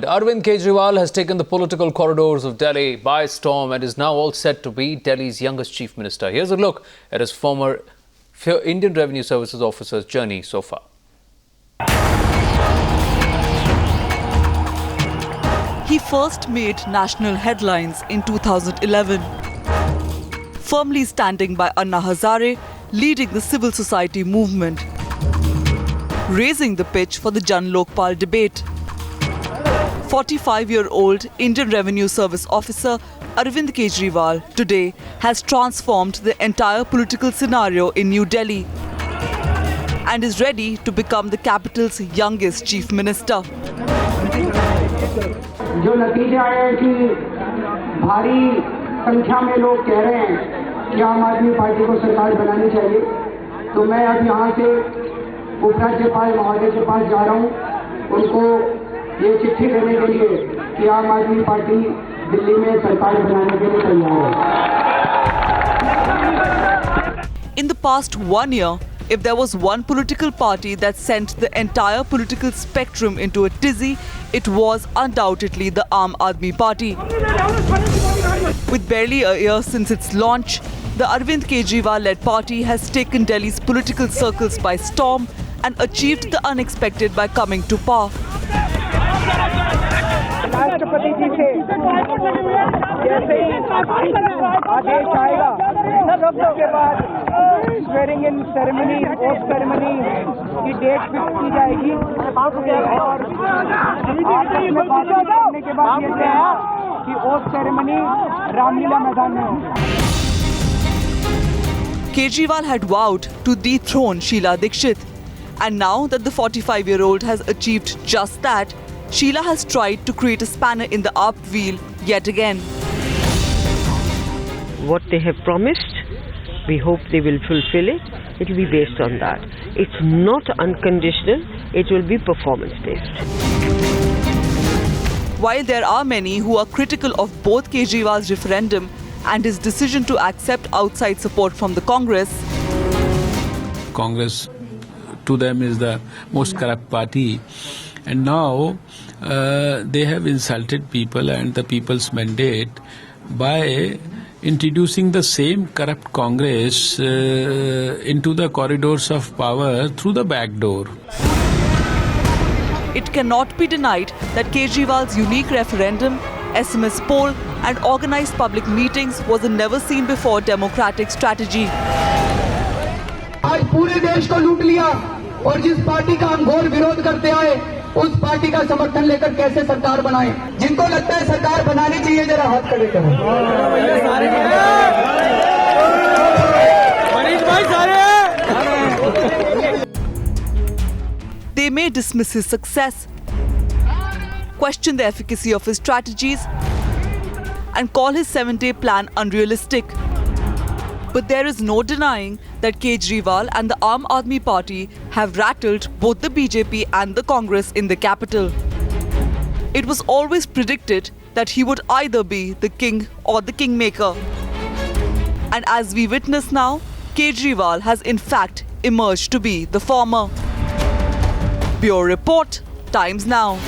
Arvind Kejriwal has taken the political corridors of Delhi by storm and is now all set to be Delhi's youngest chief minister. Here's a look at his former Indian Revenue Services officer's journey so far. He first made national headlines in 2011, firmly standing by Anna Hazare, leading the civil society movement, raising the pitch for the Jan Lokpal debate. 45-year-old Indian Revenue Service officer Arvind Kejriwal today has transformed the entire political scenario in New Delhi and is ready to become the capital's youngest chief minister. जो नतीजा है कि भारी संख्या में लोग कह रहे हैं कि आम आदमी पार्टी को सरकार बनानी चाहिए, तो मैं अब यहाँ से उपराज्यपाल महोदय के पास जा रहा हूँ उनको ये चिट्ठी देने के लिए कि आम आदमी पार्टी दिल्ली में सरकार बनाने के लिए तैयार है। In the past 1 year, if there was one political party that sent the entire political spectrum into a tizzy, it was undoubtedly the Aam Aadmi Party. With barely a year since its launch, the Arvind Kejriwal-led party has taken Delhi's political circles by storm and achieved the unexpected by coming to power. राष्ट्रपति जी से जैसे ही आदेश आएगा उसके बाद swearing in ceremony oath ceremony की date fix की जाएगी और आपस में बात करने के बाद ये कहा कि ओथ सेरेमनी रामलीला मैदान में हो। Kejriwal had vowed to dethrone Sheila Dikshit, and now that the 45-year-old has achieved just that, Sheila has tried to create a spanner in the AAP wheel yet again. What they have promised, we hope they will fulfill it. It will be based on that. It's not unconditional, it will be performance-based. While there are many who are critical of both Kejriwal's referendum and his decision to accept outside support from the Congress, to them is the most corrupt party. And now they have insulted people and the people's mandate by introducing the same corrupt Congress into the corridors of power through the back door. it cannot be denied that Kejriwal's unique referendum, SMS poll and organized public meetings was a never-seen-before democratic strategy. आज पूरे देश को लूट लिया और जिस party का हम घोर विरोध करते आए उस पार्टी का समर्थन लेकर कैसे सरकार बनाएं? जिनको लगता है सरकार बनानी चाहिए जरा हाथ खड़े करें। They may dismiss his success, question the efficacy of his strategies, and call his 7-day plan unrealistic. But there is no denying that Kejriwal and the Aam Aadmi Party have rattled both the BJP and the Congress in the capital. It was always predicted that he would either be the king or the kingmaker. And as we witness now, Kejriwal has in fact emerged to be the former. Bureau Report, Times Now.